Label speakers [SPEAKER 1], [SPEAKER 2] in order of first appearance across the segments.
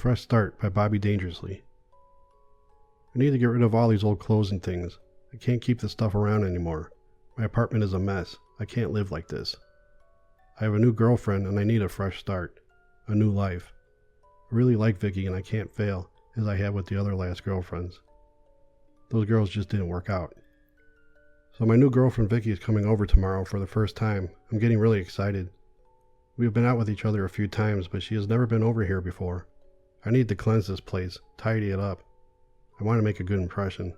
[SPEAKER 1] Fresh Start by Bobby Dangerously. I need to get rid of all these old clothes and things. I can't keep this stuff around anymore. My apartment is a mess. I can't live like this. I have a new girlfriend and I need a fresh start. A new life. I really like Vicky and I can't fail, as I have with the other last girlfriends. Those girls just didn't work out. So my new girlfriend Vicky is coming over tomorrow for the first time. I'm getting really excited. We have been out with each other a few times, but she has never been over here before. I need to cleanse this place, tidy it up. I want to make a good impression.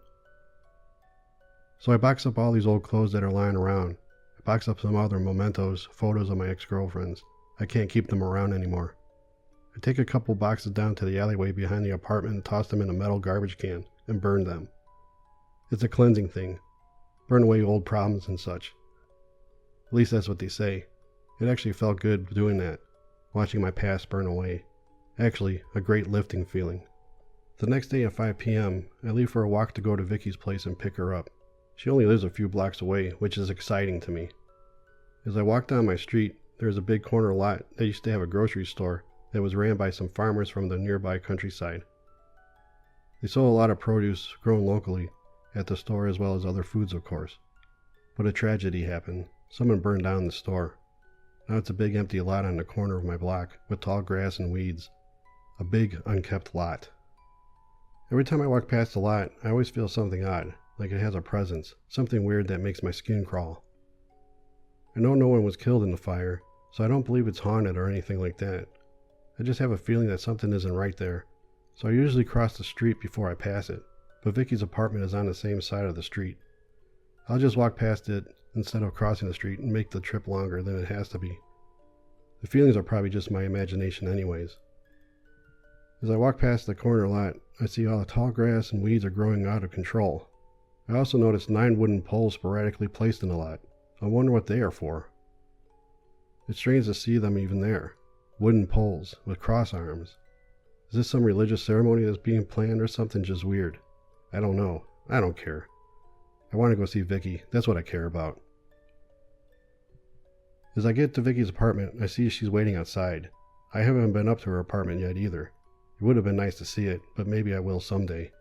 [SPEAKER 1] So I box up all these old clothes that are lying around. I box up some other mementos, photos of my ex-girlfriends. I can't keep them around anymore. I take a couple boxes down to the alleyway behind the apartment and toss them in a metal garbage can and burn them. It's a cleansing thing. Burn away old problems and such. At least that's what they say. It actually felt good doing that, watching my past burn away. Actually, a great lifting feeling. The next day at 5 p.m., I leave for a walk to go to Vicky's place and pick her up. She only lives a few blocks away, which is exciting to me. As I walk down my street, there is a big corner lot that used to have a grocery store that was ran by some farmers from the nearby countryside. They sold a lot of produce grown locally at the store, as well as other foods, of course. But a tragedy happened. Someone burned down the store. Now it's a big empty lot on the corner of my block with tall grass and weeds. A big, unkept lot. Every time I walk past the lot, I always feel something odd, like it has a presence, something weird that makes my skin crawl. I know no one was killed in the fire, so I don't believe it's haunted or anything like that. I just have a feeling that something isn't right there, so I usually cross the street before I pass it, but Vicky's apartment is on the same side of the street. I'll just walk past it instead of crossing the street and make the trip longer than it has to be. The feelings are probably just my imagination anyways. As I walk past the corner lot, I see all the tall grass and weeds are growing out of control. I also notice 9 wooden poles sporadically placed in the lot. I wonder what they are for. It's strange to see them even there. Wooden poles with cross arms. Is this some religious ceremony that's being planned or something just weird? I don't know. I don't care. I want to go see Vicky. That's what I care about. As I get to Vicky's apartment, I see she's waiting outside. I haven't been up to her apartment yet either. It would have been nice to see it, but maybe I will someday.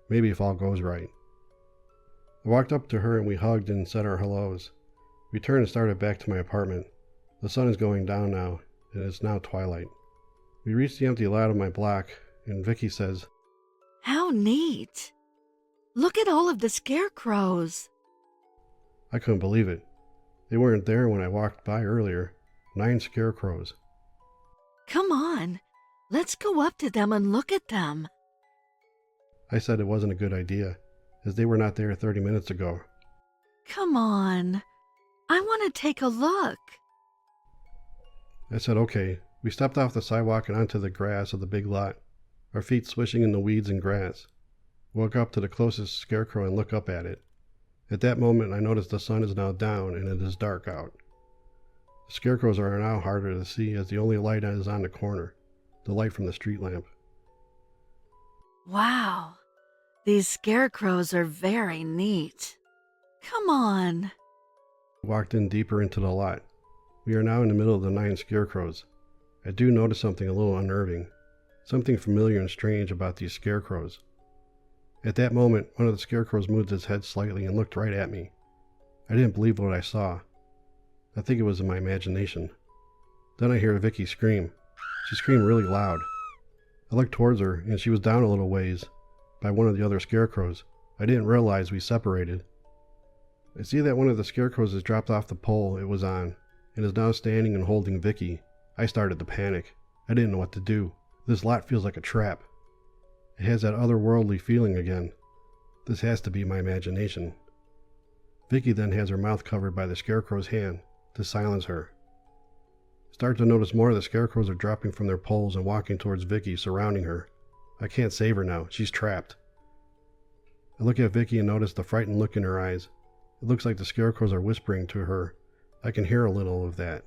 [SPEAKER 1] Maybe if all goes right. I walked up to her and we hugged and said our hellos. We turned and started back to my apartment. The sun is going down now, and it's now twilight. We reached the empty lot of my block, and Vicky says,
[SPEAKER 2] "How neat! Look at all of the scarecrows."
[SPEAKER 1] I couldn't believe it. They weren't there when I walked by earlier. 9 scarecrows.
[SPEAKER 2] Come on, let's go up to them and look at them.
[SPEAKER 1] I said it wasn't a good idea, as they were not there 30 minutes ago.
[SPEAKER 2] Come on, I want to take a look.
[SPEAKER 1] I said okay. We stepped off the sidewalk and onto the grass of the big lot, our feet swishing in the weeds and grass. Walk up to the closest scarecrow and look up at it. At that moment, I noticed the sun is now down and it is dark out. The scarecrows are now harder to see as the only light is on the corner, the light from the street lamp.
[SPEAKER 2] Wow, these scarecrows are very neat. Come on.
[SPEAKER 1] I walked in deeper into the lot. We are now in the middle of the 9 scarecrows. I do notice something a little unnerving, something familiar and strange about these scarecrows. At that moment, one of the scarecrows moved its head slightly and looked right at me. I didn't believe what I saw. I think it was in my imagination. Then I hear Vicky scream. She screamed really loud. I looked towards her, and she was down a little ways by one of the other scarecrows. I didn't realize we separated. I see that one of the scarecrows has dropped off the pole it was on, and is now standing and holding Vicky. I started to panic. I didn't know what to do. This lot feels like a trap. It has that otherworldly feeling again. This has to be my imagination. Vicky then has her mouth covered by the scarecrow's hand to silence her. I start to notice more of the scarecrows are dropping from their poles and walking towards Vicky, surrounding her. I can't save her now. She's trapped. I look at Vicky and notice the frightened look in her eyes. It looks like the scarecrows are whispering to her. I can hear a little of that.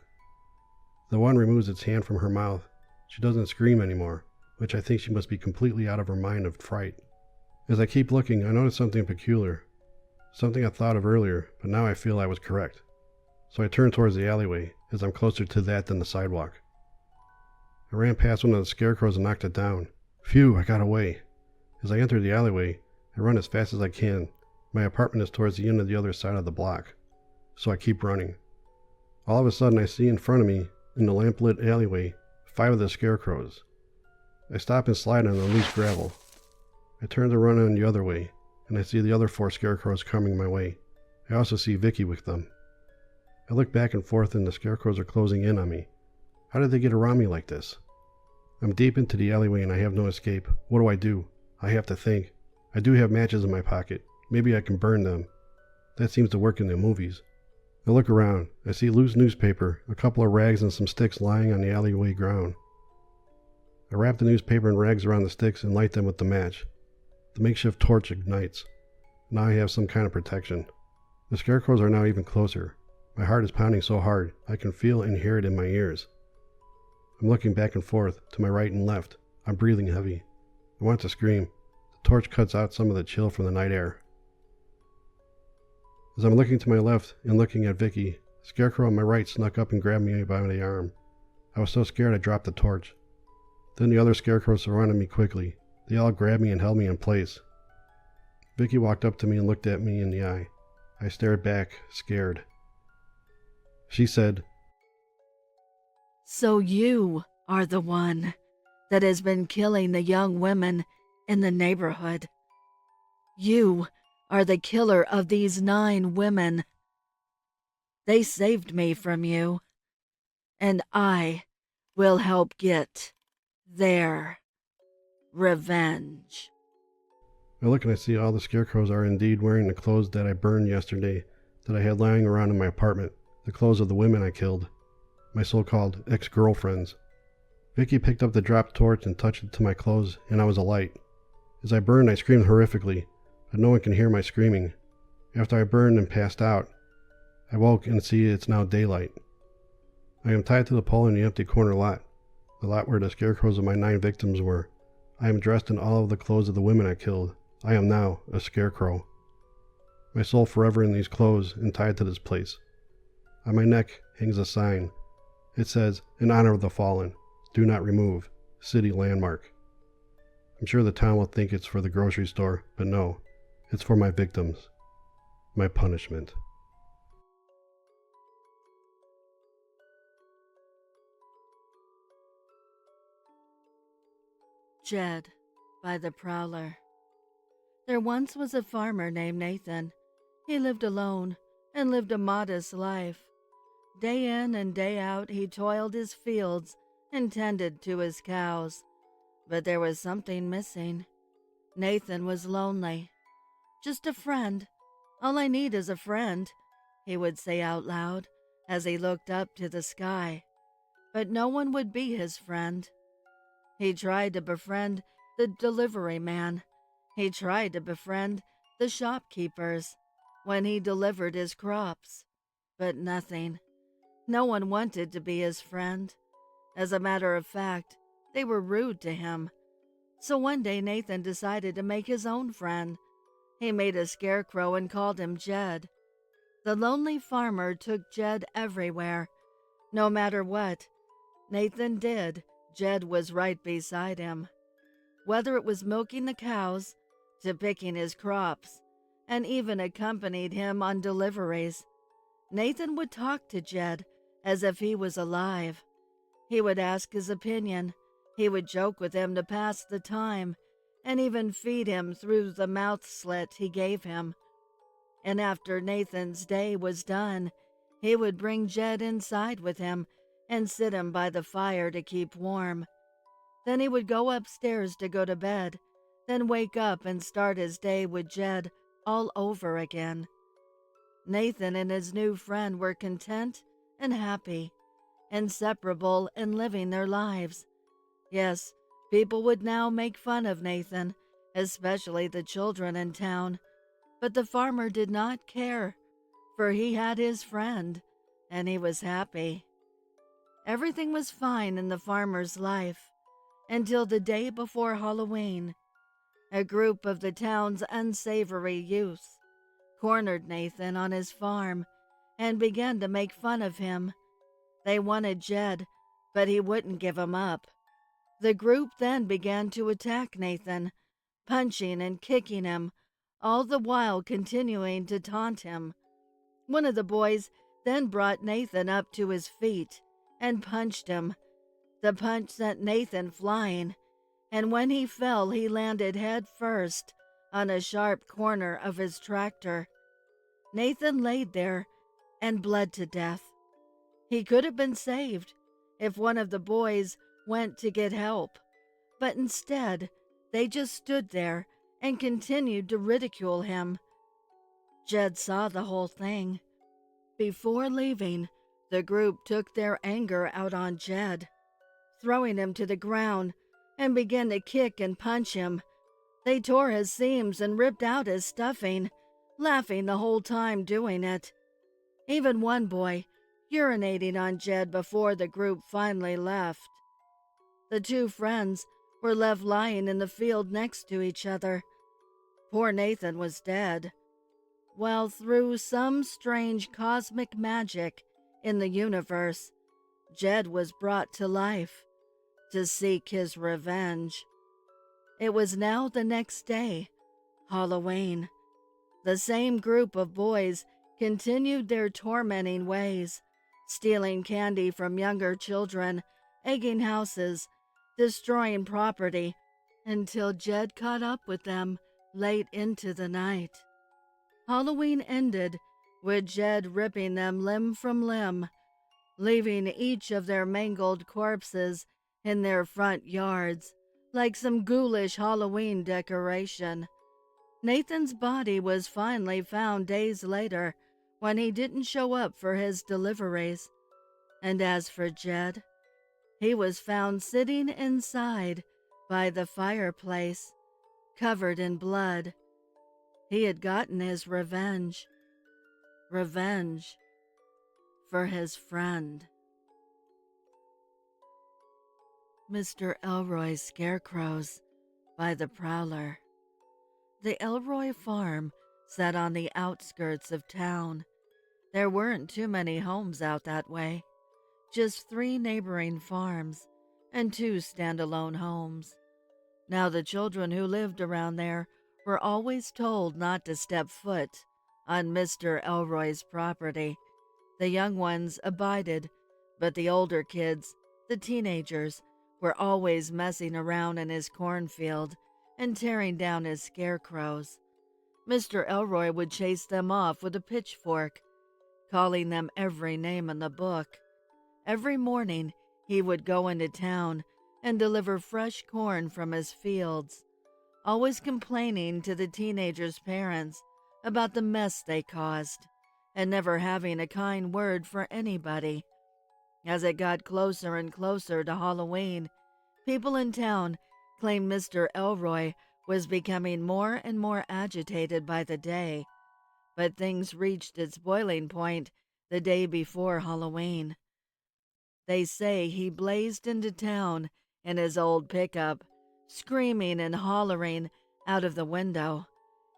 [SPEAKER 1] The one removes its hand from her mouth. She doesn't scream anymore, which I think she must be completely out of her mind of fright. As I keep looking, I notice something peculiar. Something I thought of earlier, but now I feel I was correct. So I turn towards the alleyway, as I'm closer to that than the sidewalk. I ran past one of the scarecrows and knocked it down. Phew, I got away. As I enter the alleyway, I run as fast as I can. My apartment is towards the end of the other side of the block, so I keep running. All of a sudden, I see in front of me, in the lamp-lit alleyway, 5 of the scarecrows. I stop and slide on the loose gravel. I turn to run on the other way, and I see the other 4 scarecrows coming my way. I also see Vicky with them. I look back and forth and the scarecrows are closing in on me. How did they get around me like this? I'm deep into the alleyway and I have no escape. What do? I have to think. I do have matches in my pocket. Maybe I can burn them. That seems to work in the movies. I look around. I see loose newspaper, a couple of rags and some sticks lying on the alleyway ground. I wrap the newspaper and rags around the sticks and light them with the match. The makeshift torch ignites. Now I have some kind of protection. The scarecrows are now even closer. My heart is pounding so hard, I can feel and hear it in my ears. I'm looking back and forth, to my right and left. I'm breathing heavy. I want to scream. The torch cuts out some of the chill from the night air. As I'm looking to my left and looking at Vicky, the scarecrow on my right snuck up and grabbed me by the arm. I was so scared I dropped the torch. Then the other scarecrows surrounded me quickly. They all grabbed me and held me in place. Vicky walked up to me and looked at me in the eye. I stared back, scared. She said,
[SPEAKER 2] So you are the one that has been killing the young women in the neighborhood. You are the killer of these 9 women. They saved me from you, and I will help get their revenge.
[SPEAKER 1] I look and I see all the scarecrows are indeed wearing the clothes that I burned yesterday, that I had lying around in my apartment, the clothes of the women I killed, my so-called ex-girlfriends. Vicky picked up the dropped torch and touched it to my clothes, and I was alight. As I burned, I screamed horrifically, but no one can hear my screaming. After I burned and passed out, I woke and see it's now daylight. I am tied to the pole in the empty corner lot, the lot where the scarecrows of my 9 victims were. I am dressed in all of the clothes of the women I killed. I am now a scarecrow. My soul forever in these clothes and tied to this place. On my neck hangs a sign. It says, "In honor of the fallen. Do not remove. City landmark." I'm sure the town will think it's for the grocery store, but no, it's for my victims. My punishment.
[SPEAKER 2] Jed by the Prowler. There once was a farmer named Nathan. He lived alone and lived a modest life. Day in and day out he toiled his fields and tended to his cows. But there was something missing. Nathan was lonely. Just a friend. All I need is a friend, he would say out loud as he looked up to the sky. But no one would be his friend. He tried to befriend the delivery man. He tried to befriend the shopkeepers when he delivered his crops. But nothing. No one wanted to be his friend. As a matter of fact, they were rude to him. So one day Nathan decided to make his own friend. He made a scarecrow and called him Jed. The lonely farmer took Jed everywhere. No matter what Nathan did, Jed was right beside him. Whether it was milking the cows, to picking his crops, and even accompanied him on deliveries, Nathan would talk to Jed as if he was alive. He would ask his opinion. He would joke with him to pass the time, and even feed him through the mouth slit he gave him. And after Nathan's day was done, he would bring Jed inside with him and sit him by the fire to keep warm. Then he would go upstairs to go to bed, then wake up and start his day with Jed all over again. Nathan and his new friend were content and happy, inseparable in living their lives. Yes, people would now make fun of Nathan, especially the children in town. But the farmer did not care, for he had his friend, and he was happy. Everything was fine in the farmer's life, until the day before Halloween. A group of the town's unsavory youths cornered Nathan on his farm and began to make fun of him. They wanted Jed, but he wouldn't give him up. The group then began to attack Nathan, punching and kicking him, all the while continuing to taunt him. One of the boys then brought Nathan up to his feet and punched him. The punch sent Nathan flying, and when he fell, he landed head first on a sharp corner of his tractor. Nathan laid there and bled to death. He could have been saved if one of the boys went to get help, but instead, they just stood there and continued to ridicule him. Jed saw the whole thing. Before leaving, the group took their anger out on Jed, throwing him to the ground, and began to kick and punch him. They tore his seams and ripped out his stuffing, laughing the whole time doing it. Even one boy urinating on Jed before the group finally left. The two friends were left lying in the field next to each other. Poor Nathan was dead. Well, through some strange cosmic magic in the universe, Jed was brought to life to seek his revenge. It was now the next day, Halloween. The same group of boys continued their tormenting ways, stealing candy from younger children, egging houses, destroying property, until Jed caught up with them late into the night. Halloween ended with Jed ripping them limb from limb, leaving each of their mangled corpses in their front yards like some ghoulish Halloween decoration. Nathan's body was finally found days later when he didn't show up for his deliveries. And as for Jed, he was found sitting inside by the fireplace, covered in blood. He had gotten his revenge. Revenge for his friend. Mr. Elroy's Scarecrows by the Prowler. The Elroy farm sat on the outskirts of town. There weren't too many homes out that way, just 3 neighboring farms and 2 standalone homes. Now the children who lived around there were always told not to step foot on Mr. Elroy's property. The young ones abided, but the older kids, the teenagers, were always messing around in his cornfield and tearing down his scarecrows. Mr. Elroy would chase them off with a pitchfork, calling them every name in the book. Every morning he would go into town and deliver fresh corn from his fields, always complaining to the teenagers' parents about the mess they caused, and never having a kind word for anybody. As it got closer and closer to Halloween, people in town claimed Mr. Elroy was becoming more and more agitated by the day, but things reached its boiling point the day before Halloween. They say he blazed into town in his old pickup, screaming and hollering out of the window.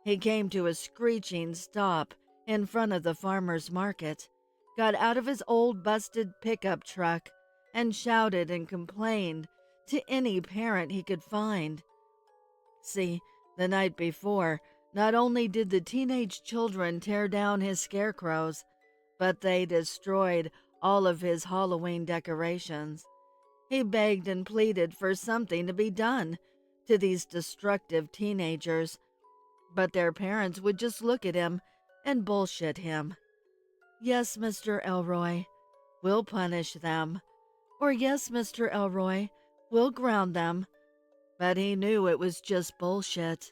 [SPEAKER 2] He came to a screeching stop in front of the farmer's market, got out of his old busted pickup truck, and shouted and complained to any parent he could find. See, the night before, not only did the teenage children tear down his scarecrows, but they destroyed all of his Halloween decorations. He begged and pleaded for something to be done to these destructive teenagers, but their parents would just look at him and bullshit him. Yes, Mr. Elroy, we'll punish them. Or yes, Mr. Elroy, we'll ground them. But he knew it was just bullshit.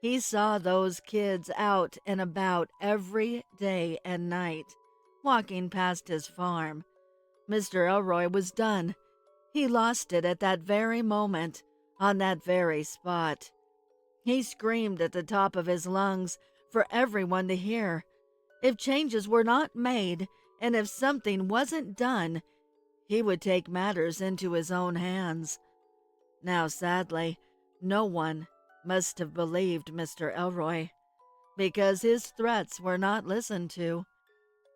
[SPEAKER 2] He saw those kids out and about every day and night, walking past his farm. Mr. Elroy was done. He lost it at that very moment, on that very spot. He screamed at the top of his lungs for everyone to hear. If changes were not made, and if something wasn't done, he would take matters into his own hands. Now, sadly, no one must have believed Mr. Elroy, because his threats were not listened to.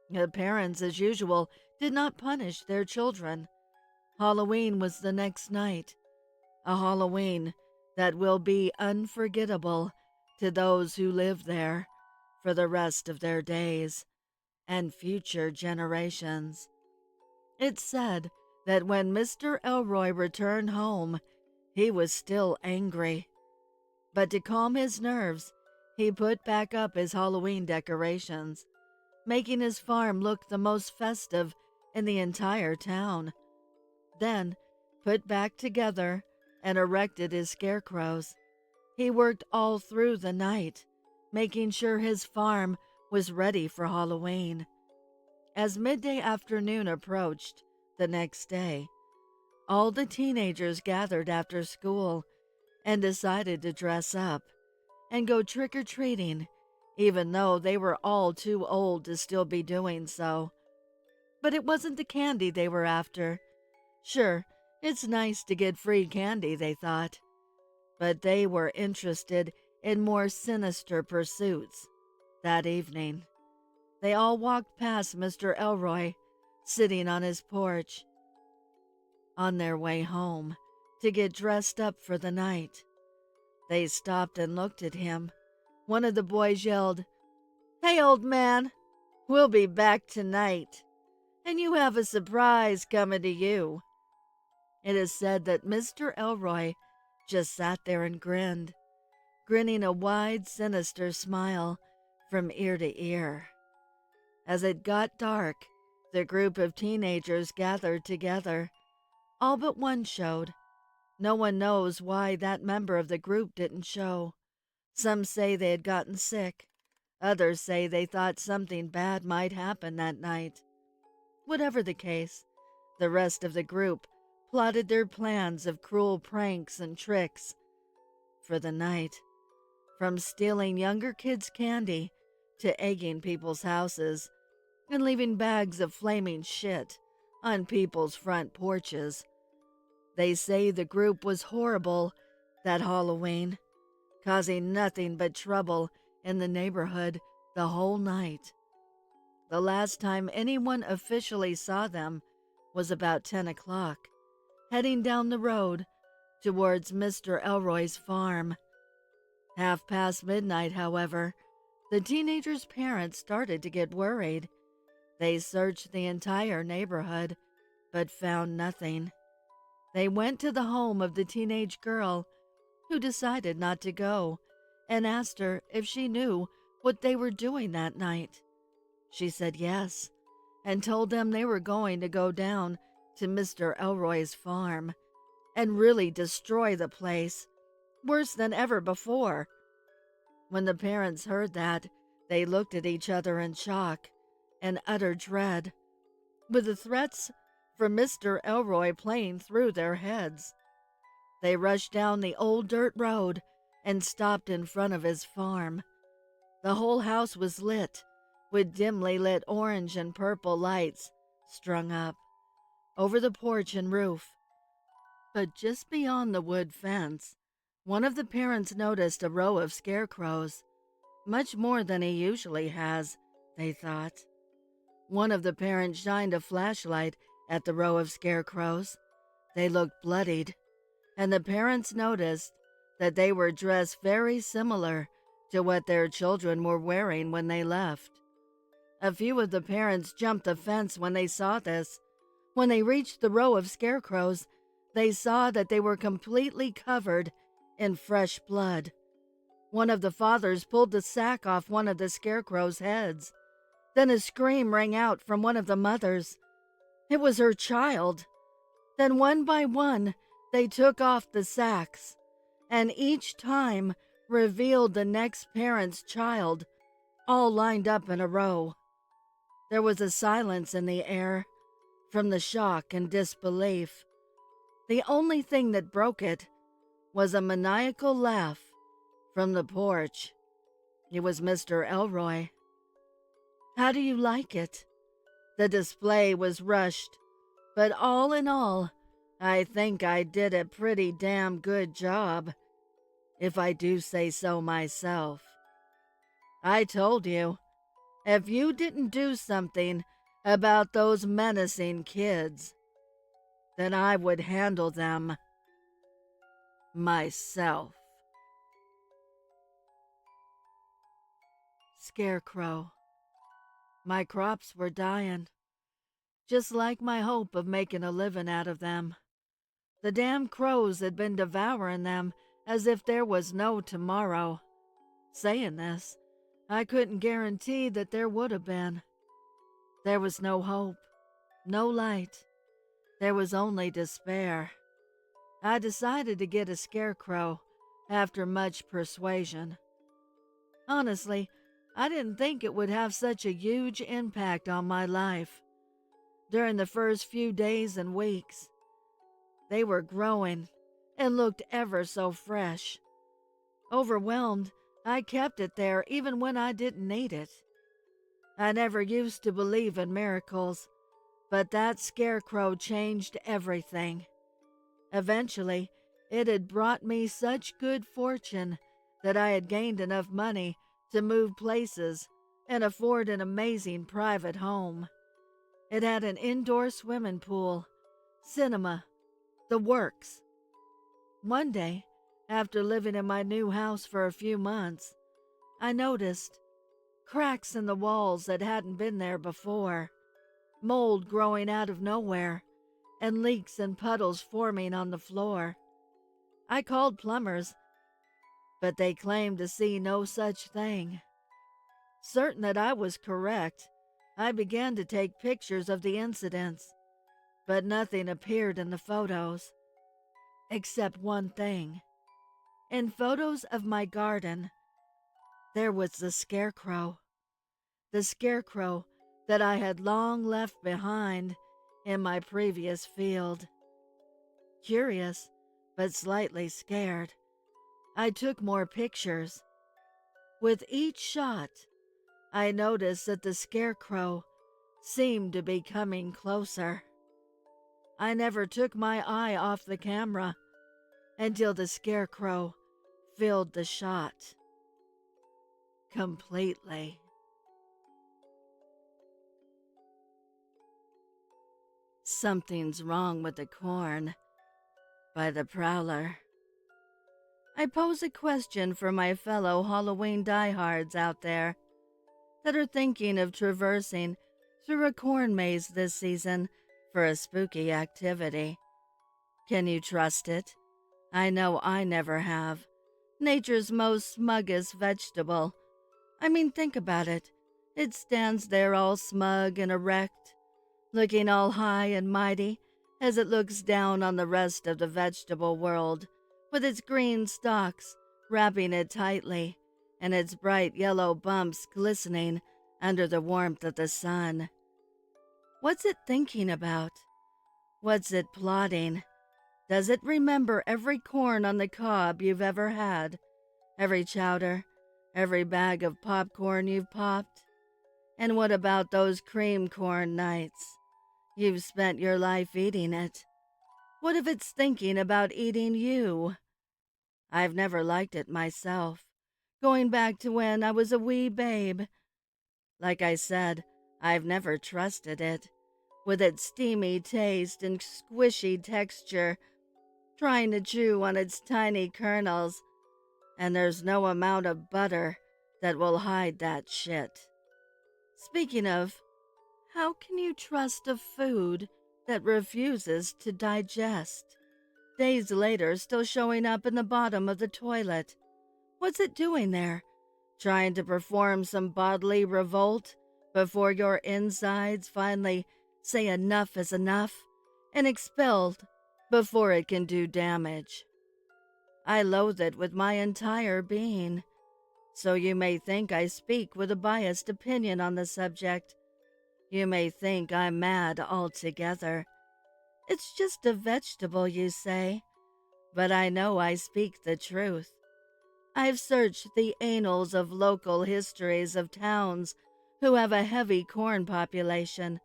[SPEAKER 2] The parents, as usual, did not punish their children. Halloween was the next night. a Halloween that will be unforgettable to those who live there for the rest of their days and future generations. It's said that when Mr. Elroy returned home, he was still angry. But to calm his nerves, he put back up his Halloween decorations, making his farm look the most festive in the entire town. Then, put back together and erected his scarecrows. He worked all through the night, making sure his farm was ready for Halloween. As midday afternoon approached the next day, all the teenagers gathered after school and decided to dress up and go trick-or-treating, even though they were all too old to still be doing so. But it wasn't the candy they were after. Sure, it's nice to get free candy, they thought, but they were interested in more sinister pursuits. That evening, they all walked past Mr. Elroy, sitting on his porch, on their way home to get dressed up for the night. They stopped and looked at him. One of the boys yelled, "Hey, old man, we'll be back tonight, and you have a surprise coming to you." It is said that Mr. Elroy just sat there and grinned, grinning a wide, sinister smile from ear to ear. As it got dark, the group of teenagers gathered together. All but one showed. No one knows why that member of the group didn't show. Some say they had gotten sick. Others say they thought something bad might happen that night. Whatever the case, the rest of the group plotted their plans of cruel pranks and tricks for the night, from stealing younger kids' candy to egging people's houses and leaving bags of flaming shit on people's front porches. They say the group was horrible that Halloween, causing nothing but trouble in the neighborhood the whole night. The last time anyone officially saw them was about 10 o'clock, heading down the road towards Mr. Elroy's farm. midnight, however, the teenagers' parents started to get worried. They searched the entire neighborhood, but found nothing. They went to the home of the teenage girl, who decided not to go, and asked her if she knew what they were doing that night. She said yes, and told them they were going to go down to Mr. Elroy's farm and really destroy the place, worse than ever before. When the parents heard that, they looked at each other in shock and utter dread, with the threats from Mr. Elroy playing through their heads. They rushed down the old dirt road and stopped in front of his farm. The whole house was lit, with dimly lit orange and purple lights strung up over the porch and roof. But just beyond the wood fence, one of the parents noticed a row of scarecrows, much more than he usually has, they thought. One of the parents shined a flashlight at the row of scarecrows. They looked bloodied, and the parents noticed that they were dressed very similar to what their children were wearing when they left. A few of the parents jumped the fence when they saw this. When they reached the row of scarecrows, they saw that they were completely covered in fresh blood. One of the fathers pulled the sack off one of the scarecrows' heads. Then a scream rang out from one of the mothers. It was her child. Then one by one, they took off the sacks, and each time revealed the next parent's child, all lined up in a row. There was a silence in the air from the shock and disbelief. The only thing that broke it was a maniacal laugh from the porch. It was Mr. Elroy. "How do you like it?" The display was rushed, but all in all, I think I did a pretty damn good job, if I do say so myself. I told you, if you didn't do something about those menacing kids, then I would handle them. myself. Scarecrow. My crops were dying, just like my hope of making a living out of them. The damn crows had been devouring them as if there was no tomorrow. Saying this, I couldn't guarantee that there would have been. There was no hope, no light. There was only despair. I decided to get a scarecrow after much persuasion. Honestly, I didn't think it would have such a huge impact on my life. During the first few days and weeks, they were growing and looked ever so fresh. Overwhelmed, I kept it there even when I didn't need it. I never used to believe in miracles, but that scarecrow changed everything. Eventually, it had brought me such good fortune that I had gained enough money to move places and afford an amazing private home. It had an indoor swimming pool, cinema, the works. One day, after living in my new house for a few months, I noticed cracks in the walls that hadn't been there before, mold growing out of nowhere, and leaks and puddles forming on the floor. I called plumbers, but they claimed to see no such thing. Certain that I was correct, I began to take pictures of the incidents, but nothing appeared in the photos, except one thing. In photos of my garden, there was the scarecrow that I had long left behind in my previous field. Curious, but slightly scared, I took more pictures. With each shot, I noticed that the scarecrow seemed to be coming closer. I never took my eye off the camera until the scarecrow filled the shot completely. Something's Wrong with the Corn by the Prowler. I pose a question for my fellow Halloween diehards out there that are thinking of traversing through a corn maze this season for a spooky activity. Can you trust it? I know I never have. Nature's most smuggest vegetable. I mean, think about it. It stands there all smug and erect, looking all high and mighty as it looks down on the rest of the vegetable world, with its green stalks wrapping it tightly and its bright yellow bumps glistening under the warmth of the sun. What's it thinking about? What's it plotting? Does it remember every corn on the cob you've ever had? Every chowder? Every bag of popcorn you've popped? And what about those cream corn nights? You've spent your life eating it. What if it's thinking about eating you? I've never liked it myself, going back to when I was a wee babe. Like I said, I've never trusted it, with its steamy taste and squishy texture, trying to chew on its tiny kernels, and there's no amount of butter that will hide that shit. Speaking of, how can you trust a food that refuses to digest? Days later, still showing up in the bottom of the toilet. What's it doing there? Trying to perform some bodily revolt before your insides finally say enough is enough and expelled before it can do damage. I loathe it with my entire being, so you may think I speak with a biased opinion on the subject. You may think I'm mad altogether. It's just a vegetable, you say, but I know I speak the truth. I've searched the annals of local histories of towns who have a heavy corn population,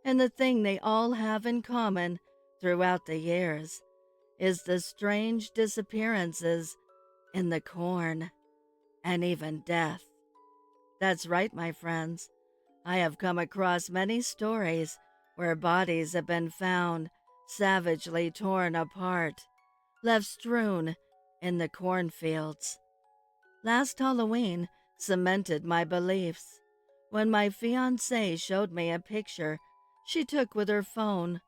[SPEAKER 2] and the thing they all have in common throughout the years is the strange disappearances in the corn, and even death. That's right, my friends. I have come across many stories where bodies have been found savagely torn apart, left strewn in the cornfields. Last Halloween cemented my beliefs when my fiancée showed me a picture she took with her phone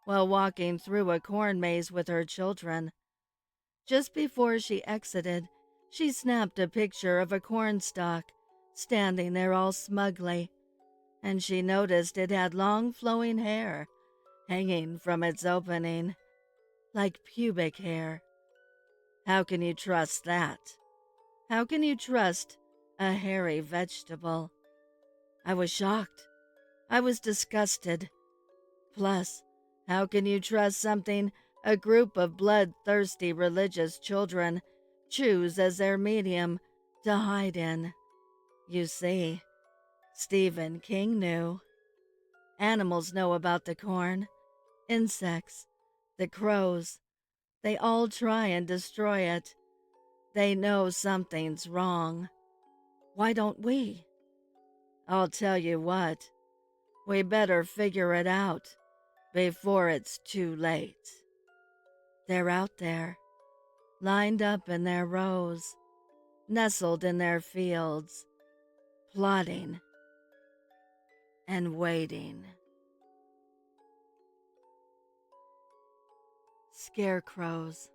[SPEAKER 2] while walking through a corn maze with her children. Just before she exited, she snapped a picture of a cornstalk standing there all smugly, and she noticed it had long flowing hair hanging from its opening, like pubic hair. How can you trust that? How can you trust a hairy vegetable? I was shocked. I was disgusted. Plus, how can you trust something a group of bloodthirsty religious children choose as their medium to hide in? You see, Stephen King knew. Animals know about the corn, insects, the crows. They all try and destroy it. They know something's wrong. Why don't we? I'll tell you what, we better figure it out before it's too late. They're out there, lined up in their rows, nestled in their fields, plotting and waiting. Scarecrows.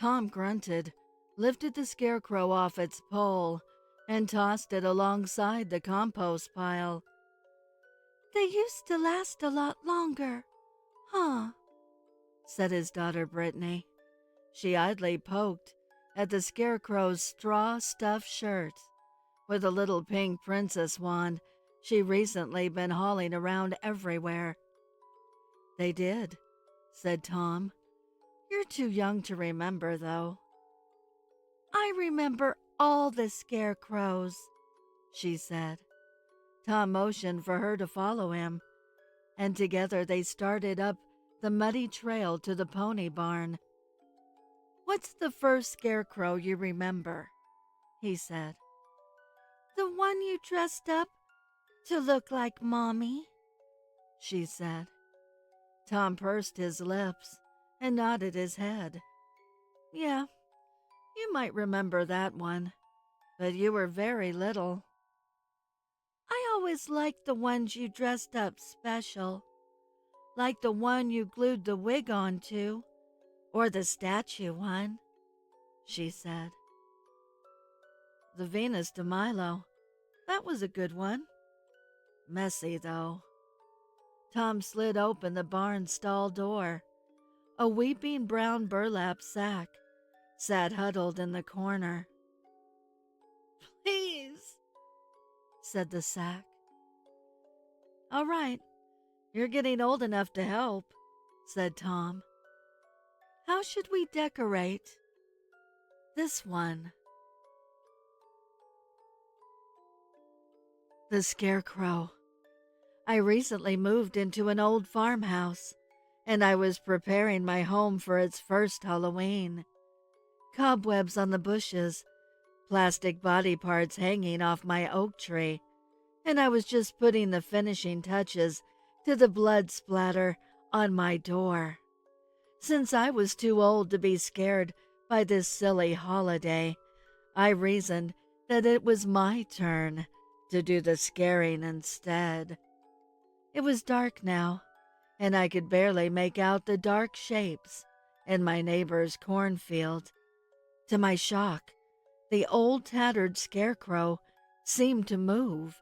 [SPEAKER 2] Tom grunted, lifted the scarecrow off its pole, and tossed it alongside the compost pile. They used to last a lot longer, huh? Said his daughter Brittany. She idly poked at the scarecrow's straw-stuffed shirt with a little pink princess wand she recently been hauling around everywhere. They did, said Tom. You're too young to remember, though. I remember all the scarecrows, she said. Tom motioned for her to follow him, and together they started up the muddy trail to the pony barn. What's the first scarecrow you remember? He said. The one you dressed up to look like Mommy, she said. Tom pursed his lips and nodded his head. Yeah, you might remember that one, but you were very little. I always liked the ones you dressed up special, like the one you glued the wig onto, or the statue one, she said. The Venus de Milo, that was a good one. Messy, though. Tom slid open the barn stall door. A weeping brown burlap sack sat huddled in the corner. Please, said the sack. All right, you're getting old enough to help, said Tom. How should we decorate this one? The Scarecrow. I recently moved into an old farmhouse, and I was preparing my home for its first Halloween. Cobwebs on the bushes, plastic body parts hanging off my oak tree, and I was just putting the finishing touches to the blood splatter on my door. Since I was too old to be scared by this silly holiday, I reasoned that it was my turn to do the scaring instead. It was dark now, and I could barely make out the dark shapes in my neighbor's cornfield. To my shock, the old tattered scarecrow seemed to move,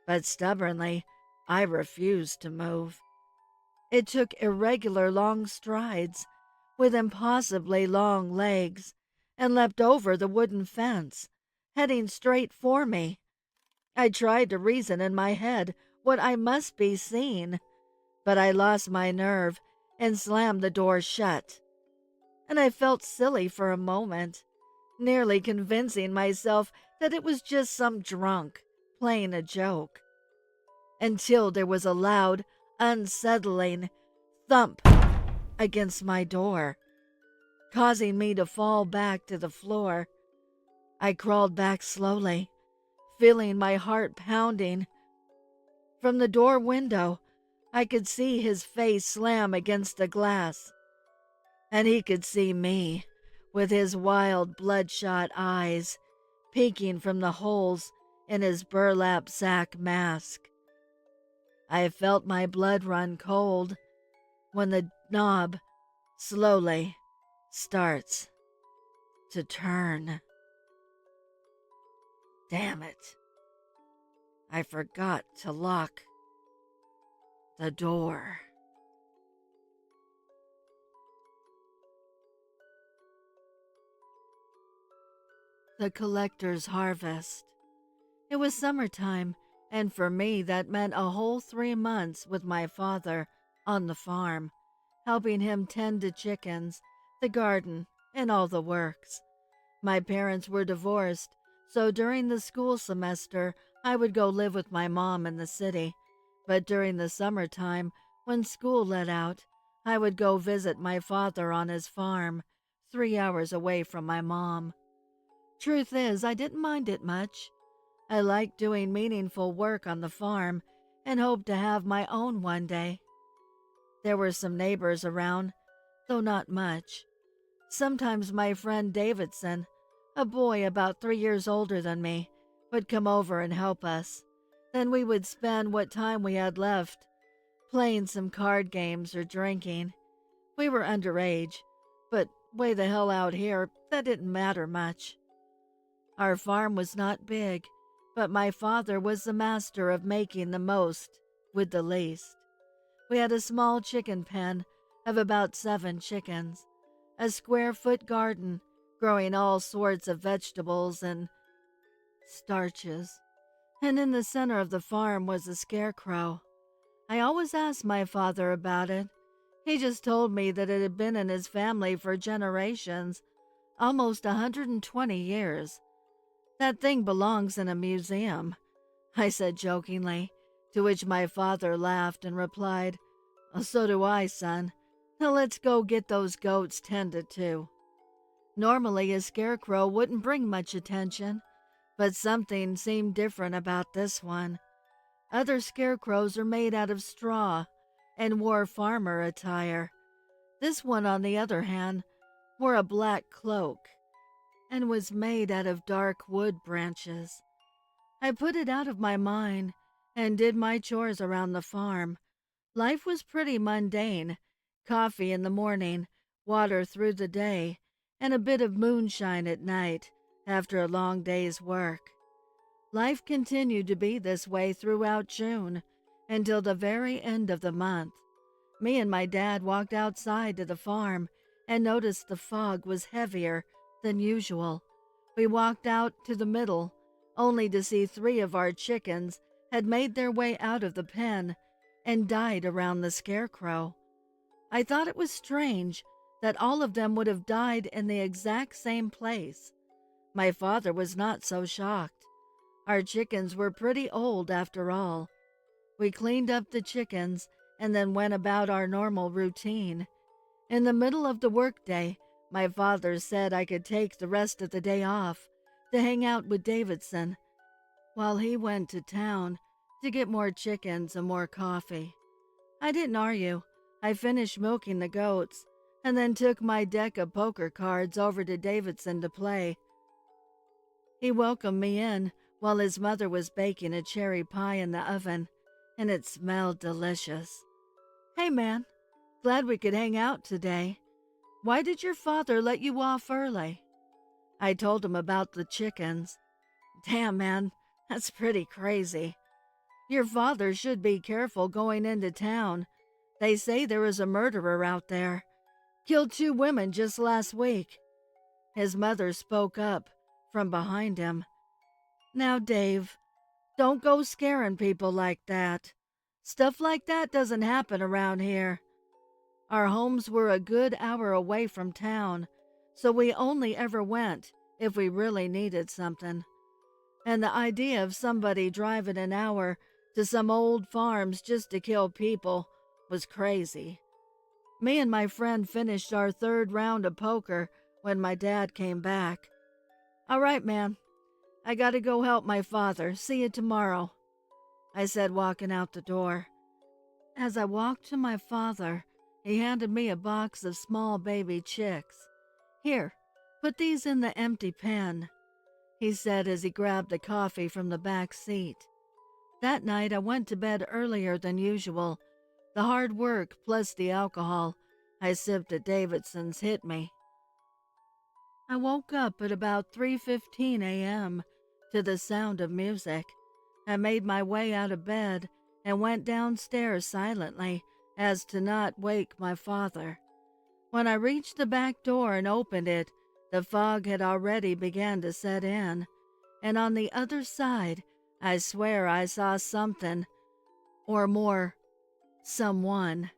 [SPEAKER 2] but stubbornly, I refused to move. It took irregular long strides with impossibly long legs and leapt over the wooden fence, heading straight for me. I tried to reason in my head what I must be seeing, but I lost my nerve and slammed the door shut. And I felt silly for a moment, nearly convincing myself that it was just some drunk playing a joke, until there was a loud, unsettling thump against my door, causing me to fall back to the floor. I crawled back slowly, feeling my heart pounding. From the door window, I could see his face slam against the glass, and he could see me with his wild, bloodshot eyes peeking from the holes in his burlap sack mask. I felt my blood run cold when the knob slowly starts to turn. Damn it. I forgot to lock the door. The collector's harvest. It was summertime, and for me that meant a whole 3 months with my father on the farm, helping him tend to chickens, the garden, and all the works. My parents were divorced, so during the school semester I would go live with my mom in the city, but during the summertime, when school let out, I would go visit my father on his farm, 3 hours away from my mom. Truth is, I didn't mind it much. I liked doing meaningful work on the farm and hoped to have my own one day. There were some neighbors around, though not much. Sometimes my friend Davidson, a boy about 3 years older than me, would come over and help us. Then we would spend what time we had left playing some card games or drinking. We were underage, but way the hell out here, that didn't matter much. Our farm was not big, but my father was the master of making the most with the least. We had a small chicken pen of about 7 chickens, a square-foot garden growing all sorts of vegetables and starches, and in the center of the farm was a scarecrow. I always asked my father about it. He just told me that it had been in his family for generations, almost 120 years. That thing belongs in a museum, I said jokingly, to which my father laughed and replied, "So do I, son. Now let's go get those goats tended to." Normally, a scarecrow wouldn't bring much attention, but something seemed different about this one. Other scarecrows are made out of straw and wore farmer attire. This one, on the other hand, wore a black cloak and was made out of dark wood branches. I put it out of my mind and did my chores around the farm. Life was pretty mundane. Coffee in the morning, water through the day, and a bit of moonshine at night after a long day's work. Life continued to be this way throughout June until the very end of the month. Me and my dad walked outside to the farm and noticed the fog was heavier than usual. We walked out to the middle, only to see 3 of our chickens had made their way out of the pen and died around the scarecrow. I thought it was strange that all of them would have died in the exact same place. My father was not so shocked. Our chickens were pretty old after all. We cleaned up the chickens and then went about our normal routine. In the middle of the workday, my father said I could take the rest of the day off to hang out with Davidson while he went to town to get more chickens and more coffee. I didn't argue. I finished milking the goats and then took my deck of poker cards over to Davidson to play. He welcomed me in while his mother was baking a cherry pie in the oven, and it smelled delicious. "Hey, man, glad we could hang out today. Why did your father let you off early?" I told him about the chickens. "Damn, man, that's pretty crazy. Your father should be careful going into town. They say there is a murderer out there. Killed 2 women just last week." His mother spoke up from behind him. "Now, Dave, don't go scaring people like that. Stuff like that doesn't happen around here. Our homes were a good hour away from town, so we only ever went if we really needed something. And the idea of somebody driving an hour to some old farms just to kill people was crazy." Me and my friend finished our 3rd round of poker when my dad came back. "All right, man. I gotta go help my father. See you tomorrow," I said, walking out the door. As I walked to my father, he handed me a box of small baby chicks. "Here, Put these in the empty pen," he said as he grabbed the coffee from the back seat. That night I went to bed earlier than usual. The hard work plus the alcohol I sipped at Davidson's hit me. I woke up at about 3:15 a.m. to the sound of music. I made my way out of bed and went downstairs silently as to not wake my father. When I reached the back door and opened it, the fog had already begun to set in, and on the other side, I swear I saw something, or more, someone.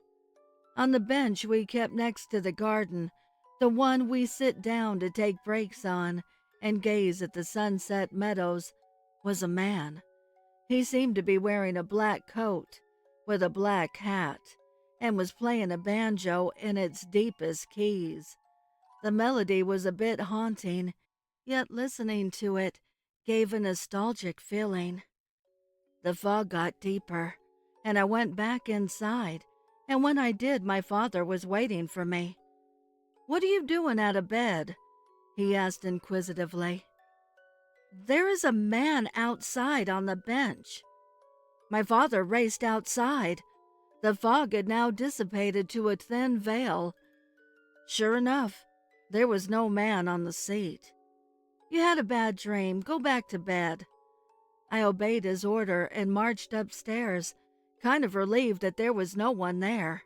[SPEAKER 2] On the bench we kept next to the garden, the one we sit down to take breaks on and gaze at the sunset meadows, was a man. He seemed to be wearing a black coat with a black hat and was playing a banjo in its deepest keys. The melody was a bit haunting, yet listening to it gave a nostalgic feeling. The fog got deeper, and I went back inside, and when I did, my father was waiting for me. "What are you doing out of bed?" he asked inquisitively. "There is a man outside on the bench." My father raced outside. The fog had now dissipated to a thin veil. Sure enough, there was no man on the seat. "You had a bad dream. Go back to bed." I obeyed his order and marched upstairs, kind of relieved that there was no one there.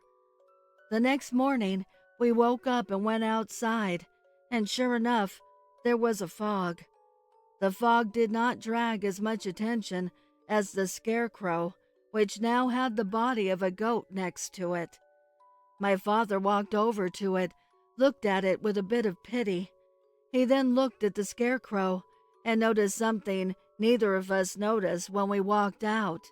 [SPEAKER 2] The next morning, we woke up and went outside, and sure enough, there was a fog. The fog did not drag as much attention as the Scarecrow, which now had the body of a goat next to it. My father walked over to it, looked at it with a bit of pity. He then looked at the Scarecrow and noticed something neither of us noticed when we walked out.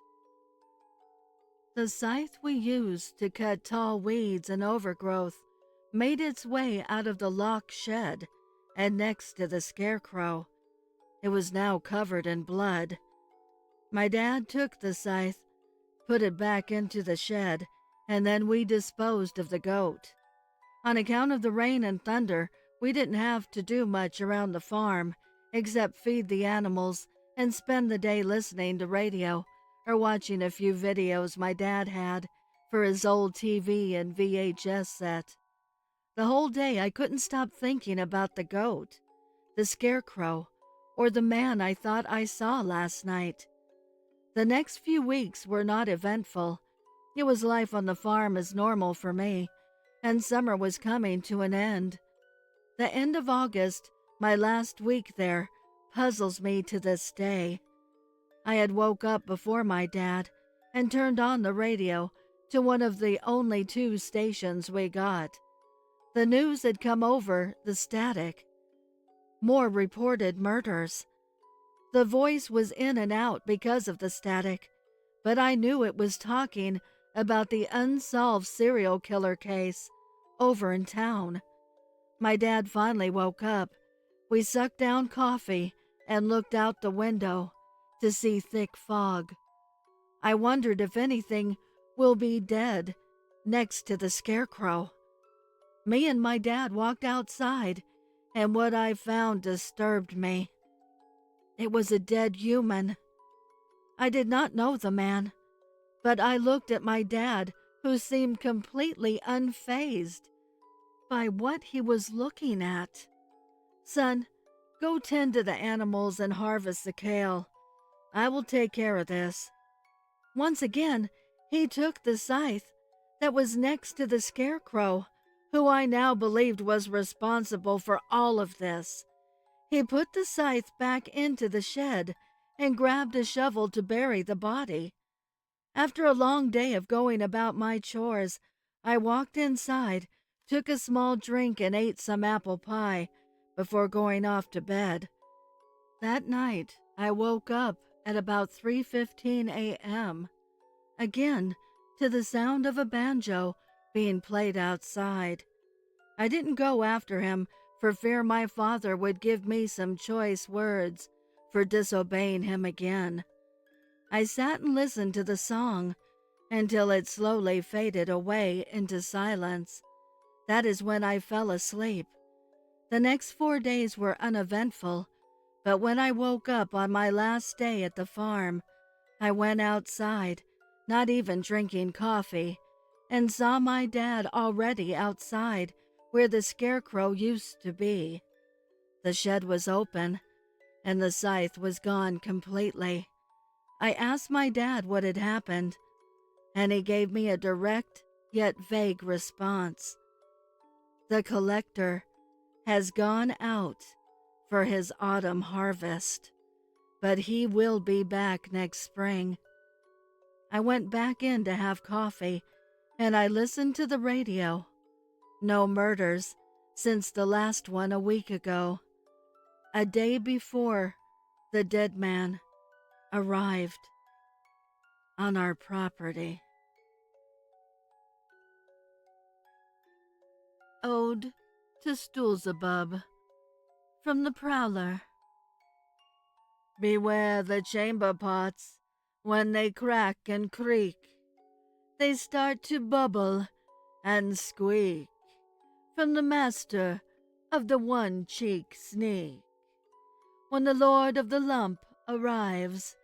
[SPEAKER 2] The scythe we used to cut tall weeds and overgrowth made its way out of the lock shed and next to the Scarecrow. It was now covered in blood. My dad took the scythe, put it back into the shed, and then we disposed of the goat. On account of the rain and thunder, we didn't have to do much around the farm except feed the animals and spend the day listening to radio or watching a few videos my dad had for his old TV and VHS set. The whole day I couldn't stop thinking about the goat, the Scarecrow, or the man I thought I saw last night. The next few weeks were not eventful. It was life on the farm as normal for me, and summer was coming to an end. The end of August, my last week there, puzzles me to this day. I had woke up before my dad and turned on the radio to one of the only two stations we got. The news had come over the static. More reported murders. The voice was in and out because of the static, but I knew it was talking about the unsolved serial killer case over in town. My dad finally woke up. We sucked down coffee and looked out the window to see thick fog. I wondered if anything will be dead next to the Scarecrow. Me and my dad walked outside, and what I found disturbed me. It was a dead human. I did not know the man, but I looked at my dad, who seemed completely unfazed by what he was looking at. "Son, go tend to the animals and harvest the kale. I will take care of this." Once again, he took the scythe that was next to the Scarecrow, who I now believed was responsible for all of this. He put the scythe back into the shed and grabbed a shovel to bury the body. After a long day of going about my chores, I walked inside, took a small drink, and ate some apple pie before going off to bed. That night, I woke up at about 3:15 a.m., again to the sound of a banjo being played outside. I didn't go after him for fear my father would give me some choice words for disobeying him again. I sat and listened to the song until it slowly faded away into silence. That is when I fell asleep. The next 4 days were uneventful, but when I woke up on my last day at the farm, I went outside, not even drinking coffee, and saw my dad already outside where the Scarecrow used to be. The shed was open, and the scythe was gone completely. I asked my dad what had happened, and he gave me a direct yet vague response. The collector has gone out for his autumn harvest, but he will be back next spring. I went back in to have coffee, and I listened to the radio. No murders since the last one a week ago, a day before the dead man arrived on our property. Ode to Stoolzibub from the Prowler. Beware the chamber pots when they crack and creak. They start to bubble and squeak from the master of the one-cheek sneak. When the lord of the lump arrives,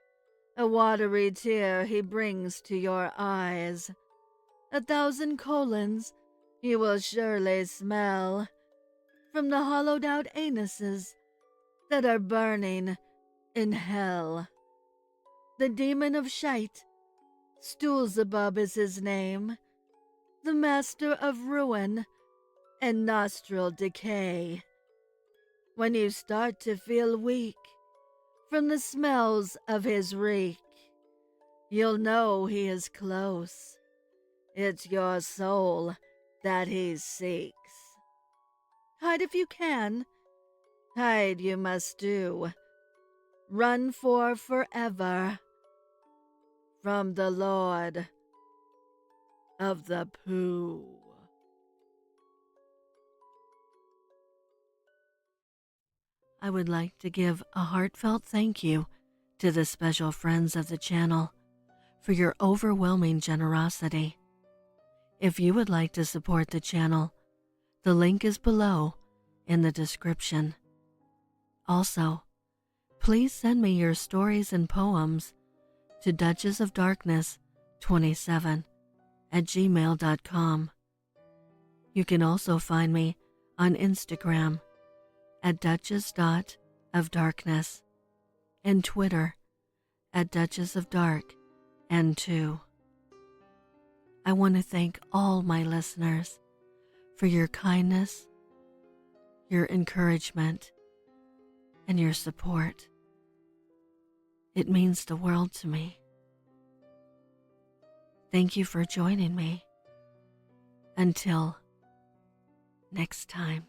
[SPEAKER 2] a watery tear he brings to your eyes. 1,000 colons you will surely smell from the hollowed-out anuses that are burning in hell. The demon of shite, Stoolzibub is his name, the master of ruin and nostril decay. When you start to feel weak from the smells of his reek, you'll know he is close. It's your soul that he seeks. Hide if you can, hide you must do. Run for forever from the Lord of the Pooh. I would like to give a heartfelt thank you to the special friends of the channel for your overwhelming generosity. If you would like to support the channel, the link is below in the description. Also, please send me your stories and poems to duchessofdarkness27@gmail.com. You can also find me on Instagram at duchess.ofdarkness and Twitter at duchessofdarkn2. I want to thank all my listeners for your kindness, your encouragement, and your support. It means the world to me. Thank you for joining me. Until next time.